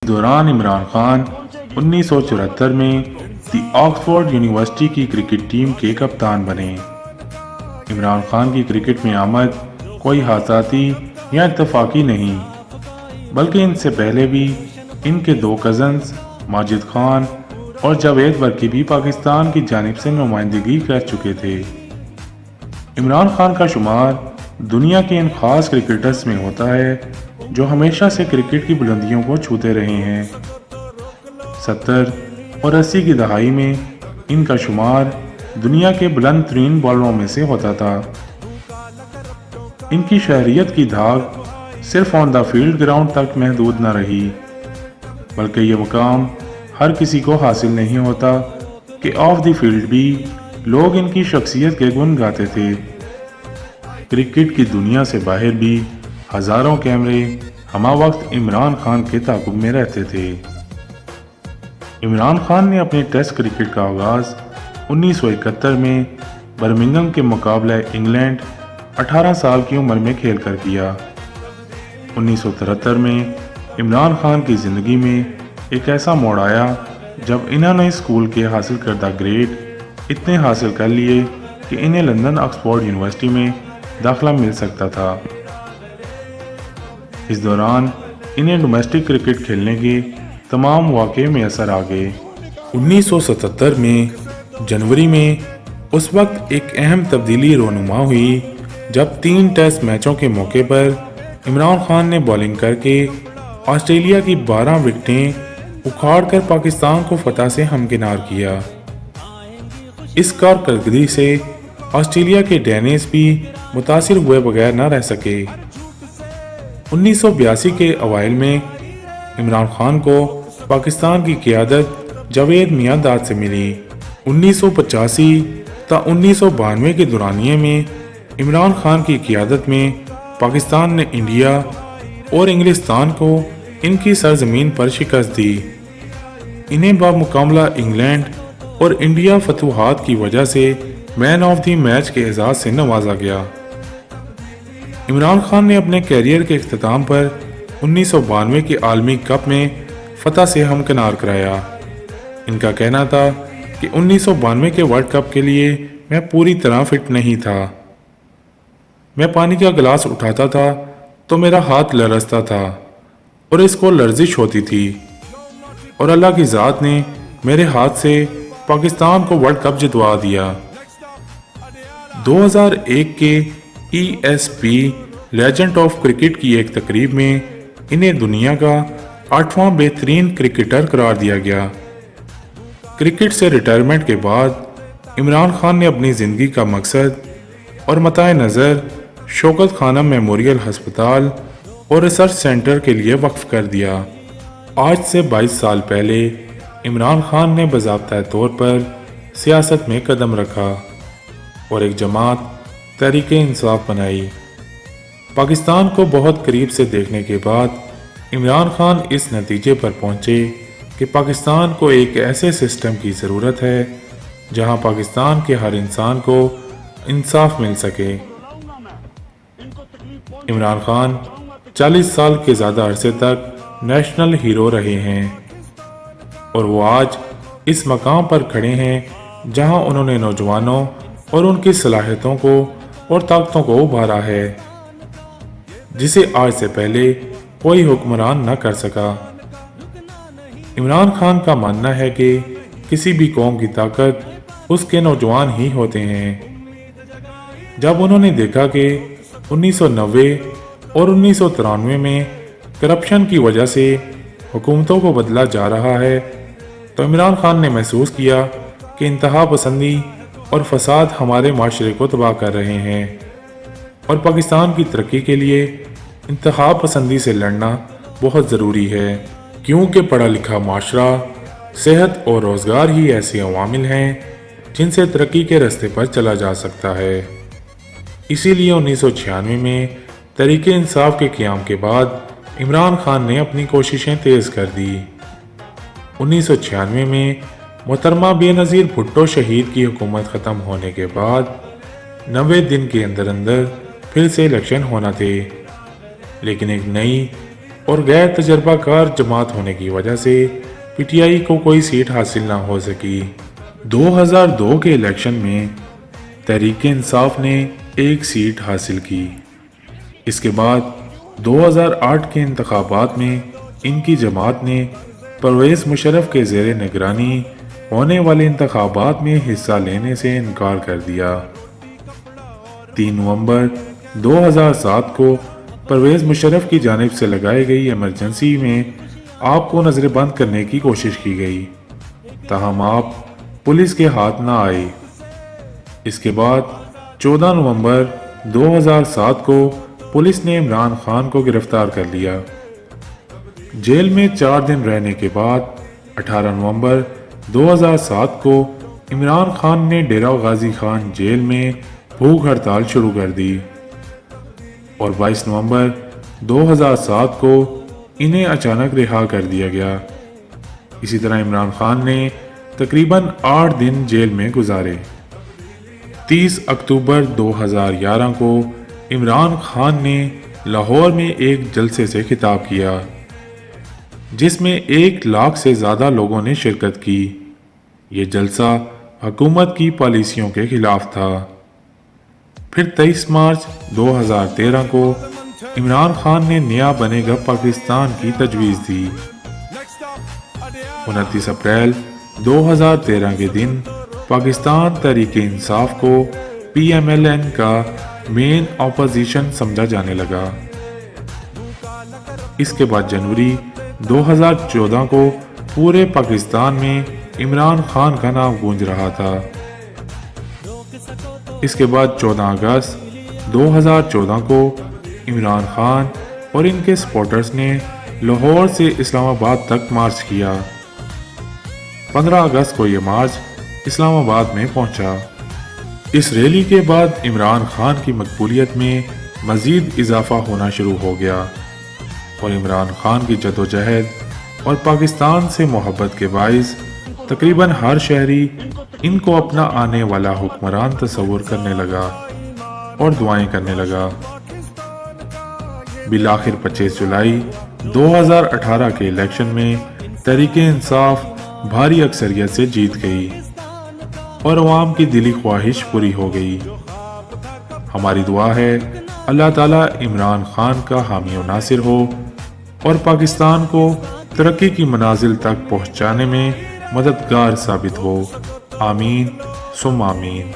دوران عمران خان 1974 میں دی Oxford university کی کرکٹ ٹیم کے کپتان بنے۔ عمران خان کی کرکٹ میں آمد کوئی حادثاتی یا اتفاقی نہیں، بلکہ ان سے پہلے بھی ان کے دو کزنز ماجد خان اور جاوید برقی بھی پاکستان کی جانب سے نمائندگی کر چکے تھے۔ عمران خان کا شمار دنیا کے ان خاص کرکٹرز میں ہوتا ہے جو ہمیشہ سے کرکٹ کی بلندیوں کو چھوتے رہے ہیں۔ 70 اور 80 کی دہائی میں ان کا شمار دنیا کے بلند ترین بالروں میں سے ہوتا تھا۔ ان کی شہریت کی دھاگ صرف آن دا فیلڈ گراؤنڈ تک محدود نہ رہی، بلکہ یہ مقام ہر کسی کو حاصل نہیں ہوتا کہ آف دی فیلڈ بھی لوگ ان کی شخصیت کے گن گاتے تھے۔ کرکٹ کی دنیا سے باہر بھی ہزاروں کیمرے ہمہ وقت عمران خان کے تعاقب میں رہتے تھے۔ عمران خان نے اپنے ٹیسٹ کرکٹ کا آغاز 1971 میں برمنگھم کے مقابلہ انگلینڈ 18 سال کی عمر میں کھیل کر کیا۔ 1973 میں عمران خان کی زندگی میں ایک ایسا موڑ آیا جب انہوں نے اسکول کے حاصل کردہ گریڈ اتنے حاصل کر لیے کہ انہیں لندن آکسفورڈ یونیورسٹی میں داخلہ مل سکتا تھا۔ اس دوران انہیں ڈومیسٹک کرکٹ کھیلنے کے تمام مواقع میسر آ گئے۔ 1977 میں جنوری میں اس وقت ایک اہم تبدیلی رونما ہوئی جب 3 ٹیسٹ میچوں کے موقع پر عمران خان نے بالنگ کر کے آسٹریلیا کی 12 وکٹیں اکھاڑ کر پاکستان کو فتح سے ہمکنار کیا۔ اس کارکردگی سے آسٹریلیا کے ڈینیز بھی متاثر ہوئے بغیر نہ رہ سکے۔ 1982 کے اوائل میں عمران خان کو پاکستان کی قیادت جاوید میاں داد سے ملی۔ 1985 تا 1992 کے دورانیے میں عمران خان کی قیادت میں پاکستان نے انڈیا اور انگلستان کو ان کی سرزمین پر شکست دی۔ انہیں بمقابلہ انگلینڈ اور انڈیا فتوحات کی وجہ سے مین آف دی میچ کے اعزاز سے نوازا گیا۔ عمران خان نے اپنے کیریئر کے اختتام پر 1992 کے عالمی کپ میں فتح سے ہمکنار کرایا۔ ان کا کہنا تھا کہ 1992 کے ورلڈ کپ کے لیے میں پوری طرح فٹ نہیں تھا۔ میں پانی کا گلاس اٹھاتا تھا تو میرا ہاتھ لرزتا تھا اور اس کو لرزش ہوتی تھی، اور اللہ کی ذات نے میرے ہاتھ سے پاکستان کو ورلڈ کپ جتوا دیا۔ 2001 کے ESP لیجنڈ آف کرکٹ کی ایک تقریب میں انہیں دنیا کا 8واں بہترین کرکٹر قرار دیا گیا۔ کرکٹ سے ریٹائرمنٹ کے بعد عمران خان نے اپنی زندگی کا مقصد اور متاع نظر شوکت خانم میموریل ہسپتال اور ریسرچ سینٹر کے لیے وقف کر دیا۔ آج سے 22 سال پہلے عمران خان نے باضابطہ طور پر سیاست میں قدم رکھا اور ایک جماعت تحریک انصاف بنائی۔ پاکستان کو بہت قریب سے دیکھنے کے بعد عمران خان اس نتیجے پر پہنچے کہ پاکستان کو ایک ایسے سسٹم کی ضرورت ہے جہاں پاکستان کے ہر انسان کو انصاف مل سکے۔ عمران خان 40 سال کے زیادہ عرصے تک نیشنل ہیرو رہے ہیں اور وہ آج اس مقام پر کھڑے ہیں جہاں انہوں نے نوجوانوں اور ان کی صلاحیتوں کو اور طاقتوں کو ابھارا ہے جسے آج سے پہلے کوئی حکمران نہ کر سکا۔ عمران خان کا ماننا ہے کہ کسی بھی قوم کی طاقت اس کے نوجوان ہی ہوتے ہیں۔ جب انہوں نے دیکھا کہ 1990 اور 1993 میں کرپشن کی وجہ سے حکومتوں کو بدلا جا رہا ہے تو عمران خان نے محسوس کیا کہ انتہا پسندی اور فساد ہمارے معاشرے کو تباہ کر رہے ہیں اور پاکستان کی ترقی کے لیے انتہا پسندی سے لڑنا بہت ضروری ہے، کیونکہ پڑھا لکھا معاشرہ، صحت اور روزگار ہی ایسے عوامل ہیں جن سے ترقی کے راستے پر چلا جا سکتا ہے۔ اسی لیے 1996 میں تحریک انصاف کے قیام کے بعد عمران خان نے اپنی کوششیں تیز کر دی۔ 1996 میں محترمہ بے نظیر بھٹو شہید کی حکومت ختم ہونے کے بعد 90 دن کے اندر پھر سے الیکشن ہونا تھے، لیکن ایک نئی اور غیر تجربہ کار جماعت ہونے کی وجہ سے پی ٹی آئی کو کوئی سیٹ حاصل نہ ہو سکی۔ 2002 کے الیکشن میں تحریک انصاف نے ایک سیٹ حاصل کی۔ اس کے بعد 2008 کے انتخابات میں ان کی جماعت نے پرویز مشرف کے زیر نگرانی ہونے والے انتخابات میں حصہ لینے سے انکار کر دیا۔ 3 نومبر 2007 کو پرویز مشرف کی جانب سے لگائی گئی ایمرجنسی میں آپ کو نظر بند کرنے کی کوشش کی گئی، تاہم آپ پولیس کے ہاتھ نہ آئے۔ اس کے بعد 14 نومبر 2007 کو پولیس نے عمران خان کو گرفتار کر لیا۔ جیل میں 4 دن رہنے کے بعد 18 نومبر 2007 کو عمران خان نے ڈیرہ غازی خان جیل میں بھوک ہڑتال شروع کر دی اور 22 نومبر 2007 کو انہیں اچانک رہا کر دیا گیا۔ اسی طرح عمران خان نے تقریباً 8 دن جیل میں گزارے۔ 30 اکتوبر 2011 کو عمران خان نے لاہور میں ایک جلسے سے خطاب کیا جس میں 1 لاکھ سے زیادہ لوگوں نے شرکت کی۔ یہ جلسہ حکومت کی پالیسیوں کے خلاف تھا۔ پھر 23 مارچ 2013 کو عمران خان نے نیا بنے گا پاکستان کی تجویز دی۔ 29 اپریل 2013 کے دن پاکستان تحریک انصاف کو پی ایم ایل این کا مین اپوزیشن سمجھا جانے لگا۔ اس کے بعد جنوری 2014 کو پورے پاکستان میں عمران خان کا نام گونج رہا تھا۔ اس کے بعد 14 اگست 2014 کو عمران خان اور ان کے سپورٹرز نے لاہور سے اسلام آباد تک مارچ کیا۔ 15 اگست کو یہ مارچ اسلام آباد میں پہنچا۔ اس ریلی کے بعد عمران خان کی مقبولیت میں مزید اضافہ ہونا شروع ہو گیا اور عمران خان کی جدوجہد اور پاکستان سے محبت کے باعث تقریباً ہر شہری ان کو اپنا آنے والا حکمران تصور کرنے لگا اور دعائیں کرنے لگا۔ بالآخر 25 جولائی 2018 کے الیکشن میں تحریک انصاف بھاری اکثریت سے جیت گئی اور عوام کی دلی خواہش پوری ہو گئی۔ ہماری دعا ہے اللہ تعالیٰ عمران خان کا حامی و ناصر ہو اور پاکستان کو ترقی کی منازل تک پہنچانے میں مددگار ثابت ہو۔ آمین ثم آمین۔